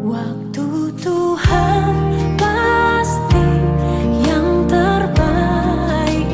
Waktu Tuhan pasti yang terbaik,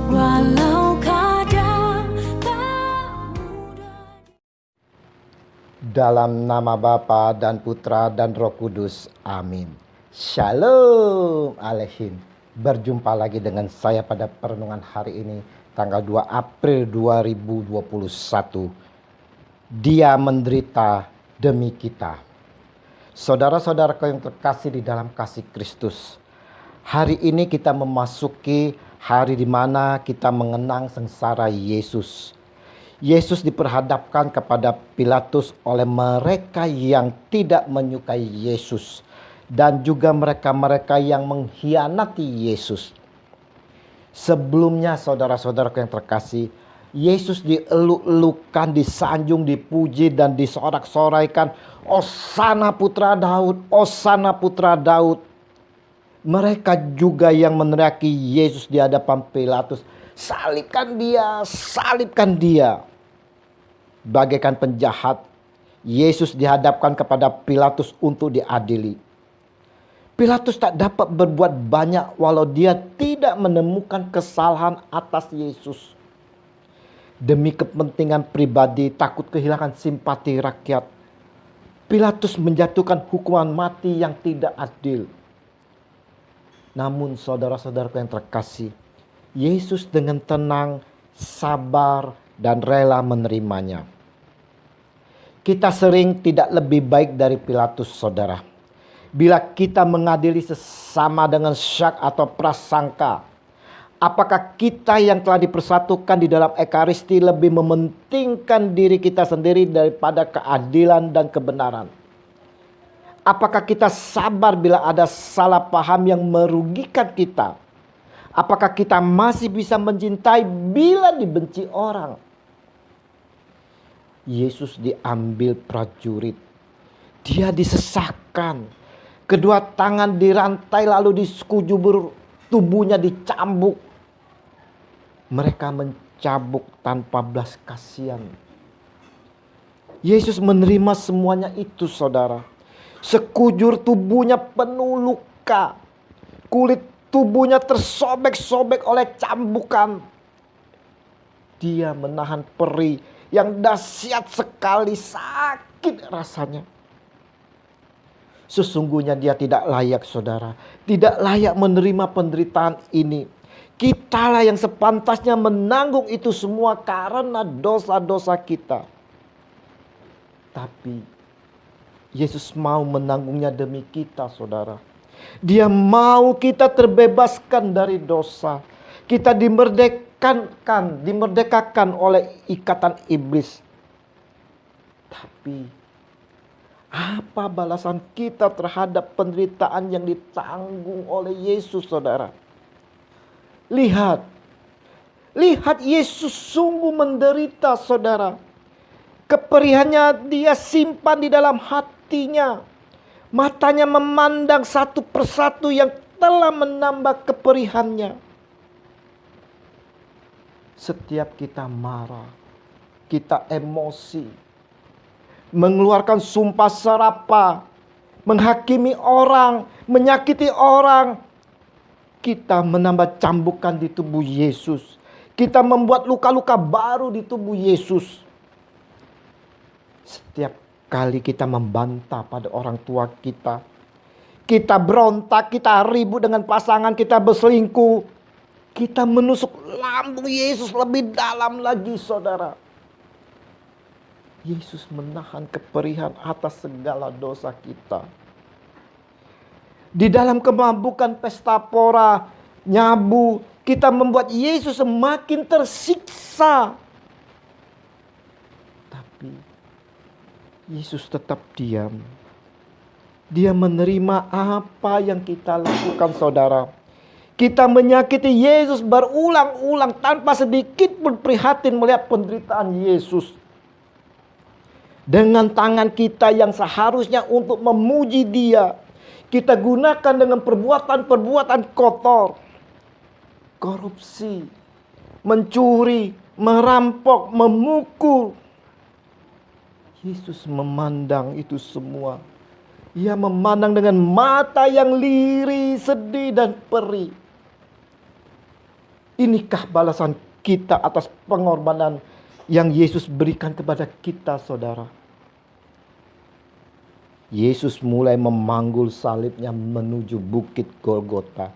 walau kadang tak mudah. Dalam nama Bapa dan Putra dan Roh Kudus. Amin. Shalom Aleichem. Berjumpa lagi dengan saya pada perenungan hari ini, tanggal 2 April 2021. Dia menderita demi kita. Saudara-saudaraku yang terkasih di dalam kasih Kristus, hari ini kita memasuki hari di mana kita mengenang sengsara Yesus. Yesus diperhadapkan kepada Pilatus oleh mereka yang tidak menyukai Yesus dan juga mereka-mereka yang mengkhianati Yesus. Sebelumnya saudara-saudaraku yang terkasih, Yesus dieluk-elukan, disanjung, dipuji dan disorak-soraikan. Hosana putra Daud, Hosana putra Daud. Mereka juga yang meneriaki Yesus di hadapan Pilatus, salibkan dia, salibkan dia. Bagaikan penjahat, Yesus dihadapkan kepada Pilatus untuk diadili. Pilatus tak dapat berbuat banyak walau dia tidak menemukan kesalahan atas Yesus. Demi kepentingan pribadi, takut kehilangan simpati rakyat, Pilatus menjatuhkan hukuman mati yang tidak adil. Namun saudara-saudaraku yang terkasih, Yesus dengan tenang, sabar, dan rela menerimanya. Kita sering tidak lebih baik dari Pilatus, saudara. Bila kita mengadili sesama dengan syak atau prasangka, apakah kita yang telah dipersatukan di dalam Ekaristi lebih mementingkan diri kita sendiri daripada keadilan dan kebenaran? Apakah kita sabar bila ada salah paham yang merugikan kita? Apakah kita masih bisa mencintai bila dibenci orang? Yesus diambil prajurit. Dia disesahkan. Kedua tangan dirantai lalu disekujur, tubuhnya dicambuk. Mereka mencambuk tanpa belas kasihan. Yesus menerima semuanya itu, saudara. Sekujur tubuhnya penuh luka. Kulit tubuhnya tersobek-sobek oleh cambukan. Dia menahan perih yang dahsyat sekali, sakit rasanya. Sesungguhnya dia tidak layak, saudara. Tidak layak menerima penderitaan ini. Kitalah yang sepantasnya menanggung itu semua karena dosa-dosa kita. Tapi Yesus mau menanggungnya demi kita, saudara. Dia mau kita terbebaskan dari dosa. Kita dimerdekakan oleh ikatan iblis. Tapi apa balasan kita terhadap penderitaan yang ditanggung oleh Yesus, saudara? Lihat Yesus sungguh menderita, saudara. Keperihannya dia simpan di dalam hatinya. Matanya memandang satu persatu yang telah menambah keperihannya. Setiap kita marah, kita emosi, mengeluarkan sumpah serapah, menghakimi orang, menyakiti orang, kita menambah cambukan di tubuh Yesus. Kita membuat luka-luka baru di tubuh Yesus. Setiap kali kita membantah pada orang tua kita, kita berontak, kita ribut dengan pasangan, kita berselingkuh, kita menusuk lambung Yesus lebih dalam lagi, saudara. Yesus menahan keperihan atas segala dosa kita. Di dalam kemabukan pesta pora, nyabu, kita membuat Yesus semakin tersiksa. Tapi Yesus tetap diam. Dia menerima apa yang kita lakukan, saudara. Kita menyakiti Yesus berulang-ulang tanpa sedikit pun prihatin melihat penderitaan Yesus. Dengan tangan kita yang seharusnya untuk memuji Dia, kita gunakan dengan perbuatan-perbuatan kotor. Korupsi, mencuri, merampok, memukul. Yesus memandang itu semua. Ia memandang dengan mata yang lirih, sedih dan perih. Inikah balasan kita atas pengorbanan yang Yesus berikan kepada kita, saudara? Yesus mulai memanggul salibnya menuju bukit Golgota.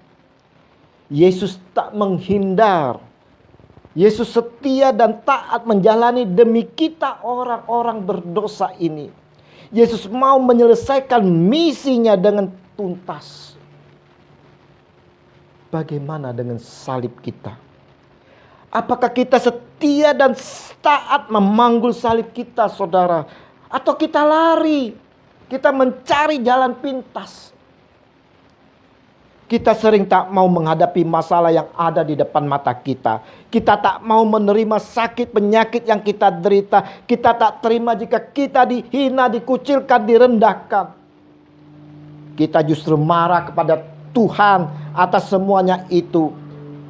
Yesus tak menghindar. Yesus setia dan taat menjalani demi kita orang-orang berdosa ini. Yesus mau menyelesaikan misinya dengan tuntas. Bagaimana dengan salib kita? Apakah kita setia dan taat memanggul salib kita, saudara? Atau kita lari? Kita mencari jalan pintas. Kita sering tak mau menghadapi masalah yang ada di depan mata kita. Kita tak mau menerima sakit penyakit yang kita derita. Kita tak terima jika kita dihina, dikucilkan, direndahkan. Kita justru marah kepada Tuhan atas semuanya itu.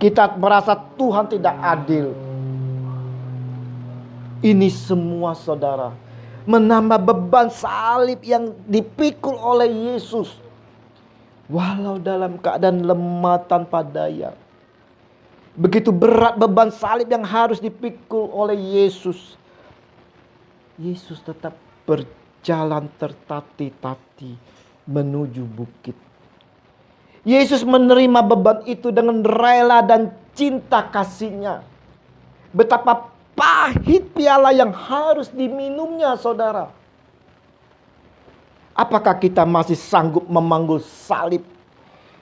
Kita merasa Tuhan tidak adil. Ini semua, saudara, menambah beban salib yang dipikul oleh Yesus. Walau dalam keadaan lemah tanpa daya. Begitu berat beban salib yang harus dipikul oleh Yesus. Yesus tetap berjalan tertati-tati menuju bukit. Yesus menerima beban itu dengan rela dan cinta kasih-Nya. Betapa pahit piala yang harus diminumnya, saudara. Apakah kita masih sanggup memanggul salib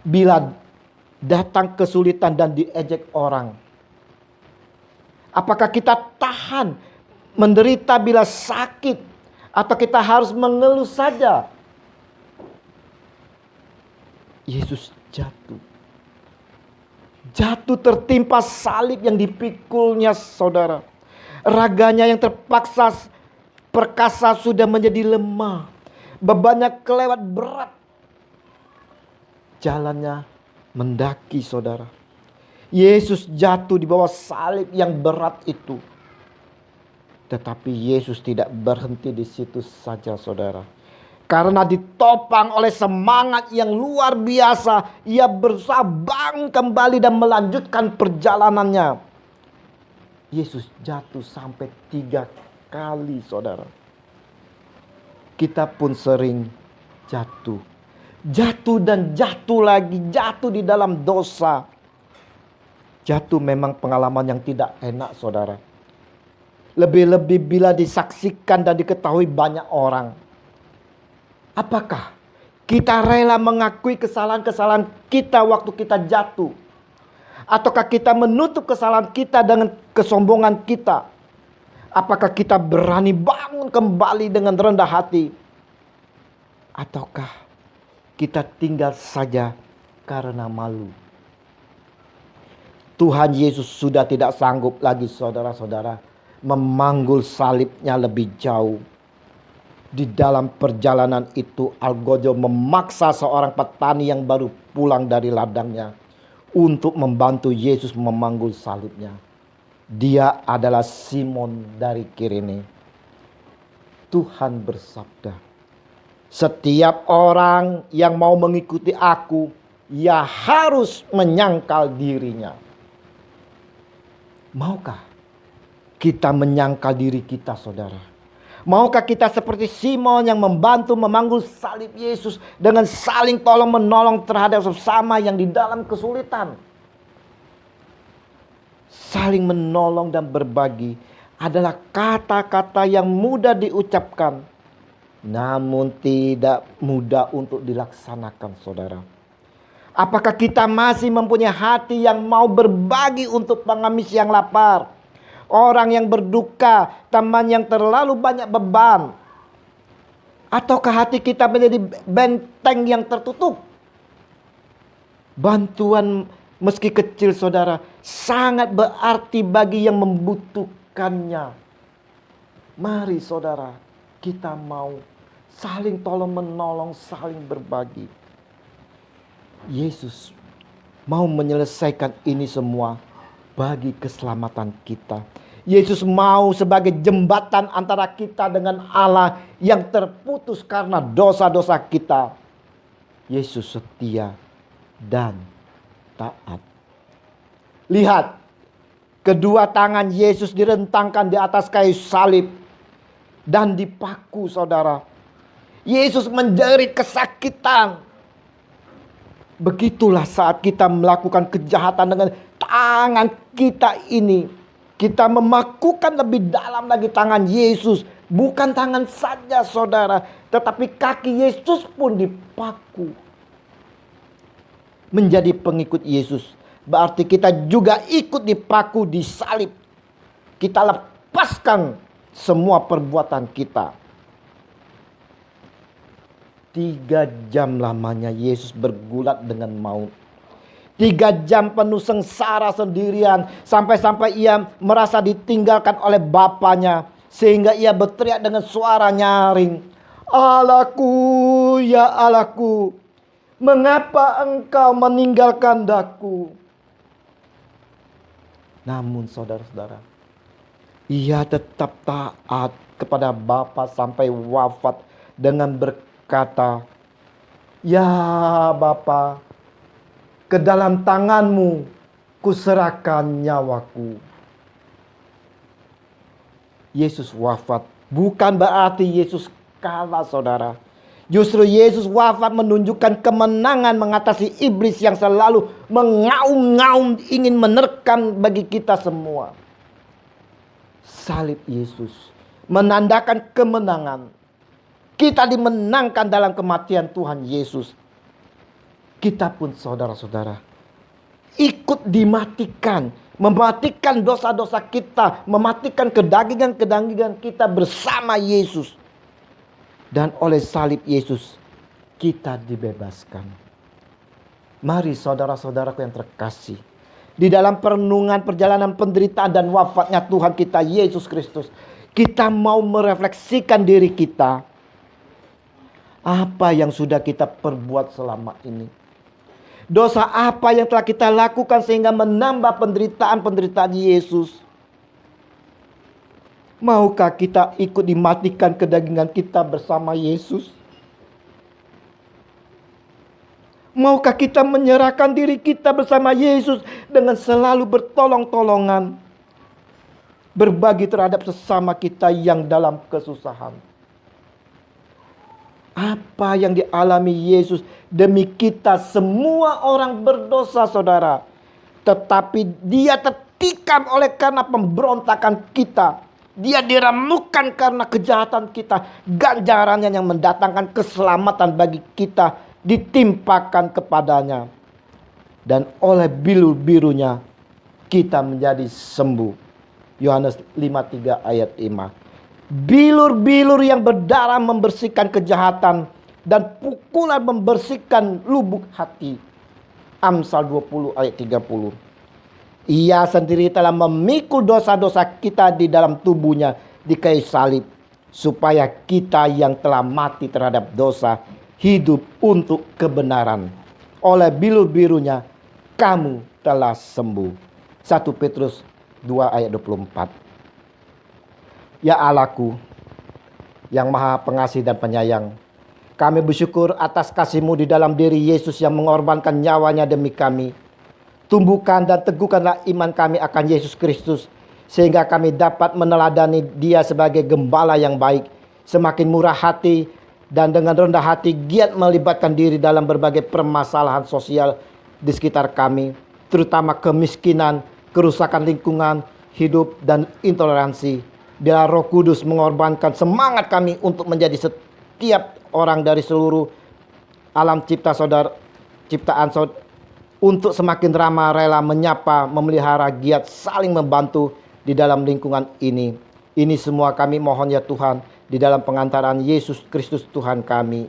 bila datang kesulitan dan diejek orang? Apakah kita tahan menderita bila sakit? Atau kita harus mengeluh saja? Yesus jatuh. Jatuh tertimpa salib yang dipikulnya, saudara. Raganya yang terpaksa perkasa sudah menjadi lemah. Bebannya kelewat berat. Jalannya mendaki, saudara. Yesus jatuh di bawah salib yang berat itu. Tetapi Yesus tidak berhenti di situ saja, saudara. Karena ditopang oleh semangat yang luar biasa, Ia berusaha bangun kembali dan melanjutkan perjalanannya. Yesus jatuh sampai 3 kali, saudara. Kita pun sering jatuh. Jatuh dan jatuh lagi. Jatuh di dalam dosa. Jatuh memang pengalaman yang tidak enak, saudara. Lebih-lebih bila disaksikan dan diketahui banyak orang. Apakah kita rela mengakui kesalahan-kesalahan kita waktu kita jatuh? Ataukah kita menutup kesalahan kita dengan kesombongan kita? Apakah kita berani bangun kembali dengan rendah hati? Ataukah kita tinggal saja karena malu? Tuhan Yesus sudah tidak sanggup lagi, saudara-saudara, memanggul salibnya lebih jauh. Di dalam perjalanan itu, Algojo memaksa seorang petani yang baru pulang dari ladangnya untuk membantu Yesus memanggul salibnya. Dia adalah Simon dari Kirene. Tuhan bersabda, setiap orang yang mau mengikuti aku, ia harus menyangkal dirinya. Maukah kita menyangkal diri kita, saudara? Maukah kita seperti Simon yang membantu memanggul salib Yesus dengan saling tolong menolong terhadap sesama yang di dalam kesulitan? Saling menolong dan berbagi adalah kata-kata yang mudah diucapkan, namun tidak mudah untuk dilaksanakan, saudara. Apakah kita masih mempunyai hati yang mau berbagi untuk pengemis yang lapar, orang yang berduka, teman yang terlalu banyak beban? Ataukah hati kita menjadi benteng yang tertutup? Bantuan meski kecil, saudara, sangat berarti bagi yang membutuhkannya. Mari, saudara, kita mau saling tolong menolong, saling berbagi. Yesus mau menyelesaikan ini semua bagi keselamatan kita. Yesus mau sebagai jembatan antara kita dengan Allah yang terputus karena dosa-dosa kita. Yesus setia dan taat. Lihat, kedua tangan Yesus direntangkan di atas kayu salib dan dipaku, saudara. Yesus menjerit kesakitan. Begitulah saat kita melakukan kejahatan dengan tangan kita ini. Kita memakukan lebih dalam lagi tangan Yesus. Bukan tangan saja, saudara, tetapi kaki Yesus pun dipaku. Menjadi pengikut Yesus berarti kita juga ikut dipaku di salib. Kita lepaskan semua perbuatan kita. 3 jam lamanya Yesus bergulat dengan maut. 3 jam penuh sengsara sendirian. Sampai-sampai ia merasa ditinggalkan oleh Bapaknya. Sehingga ia berteriak dengan suara nyaring, "Allahku, ya Allahku, mengapa engkau meninggalkan daku?" Namun saudara-saudara, ia tetap taat kepada Bapa sampai wafat dengan berkata, "Ya Bapa, ke dalam tangan-Mu kuserahkan nyawaku." Yesus wafat bukan berarti Yesus kalah, saudara. Justru Yesus wafat menunjukkan kemenangan mengatasi iblis yang selalu mengaum-ngaum ingin menerkam bagi kita semua. Salib Yesus menandakan kemenangan. Kita dimenangkan dalam kematian Tuhan Yesus. Kita pun, saudara-saudara, ikut dimatikan. Mematikan dosa-dosa kita. Mematikan kedagingan-kedagingan kita bersama Yesus. Dan oleh salib Yesus kita dibebaskan. Mari saudara-saudaraku yang terkasih, di dalam perenungan perjalanan penderitaan dan wafatnya Tuhan kita Yesus Kristus, kita mau merefleksikan diri kita. Apa yang sudah kita perbuat selama ini? Dosa apa yang telah kita lakukan sehingga menambah penderitaan-penderitaan Yesus? Maukah kita ikut dimatikan kedagingan kita bersama Yesus? Maukah kita menyerahkan diri kita bersama Yesus dengan selalu bertolong-tolongan, berbagi terhadap sesama kita yang dalam kesusahan? Apa yang dialami Yesus demi kita semua orang berdosa, saudara. Tetapi dia tertikam oleh karena pemberontakan kita. Dia diramukan karena kejahatan kita. Ganjarannya yang mendatangkan keselamatan bagi kita ditimpakan kepadanya. Dan oleh bilur-birunya kita menjadi sembuh. Yohanes 5:3 ayat 5. Bilur-bilur yang berdarah membersihkan kejahatan. Dan pukulan membersihkan lubuk hati. Amsal 20 ayat 30. Ia sendiri telah memikul dosa-dosa kita di dalam tubuhnya di kayu salib, supaya kita yang telah mati terhadap dosa hidup untuk kebenaran. Oleh bilur-birunya kamu telah sembuh. 1 Petrus 2 ayat 24. Ya Allahku yang maha pengasih dan penyayang, kami bersyukur atas kasih-Mu di dalam diri Yesus yang mengorbankan nyawanya demi kami. Tumbuhkan dan teguhkanlah iman kami akan Yesus Kristus, sehingga kami dapat meneladani Dia sebagai gembala yang baik, semakin murah hati, dan dengan rendah hati giat melibatkan diri dalam berbagai permasalahan sosial di sekitar kami, terutama kemiskinan, kerusakan lingkungan hidup, dan intoleransi. Biarlah Roh Kudus mengorbankan semangat kami untuk menjadi setiap orang dari seluruh alam ciptaan saudara, untuk semakin ramah rela menyapa, memelihara, giat saling membantu di dalam lingkungan ini. Ini semua kami mohon ya Tuhan, di dalam pengantaran Yesus Kristus Tuhan kami.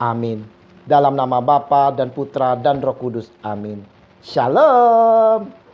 Amin. Dalam nama Bapa dan Putra dan Roh Kudus. Amin. Shalom.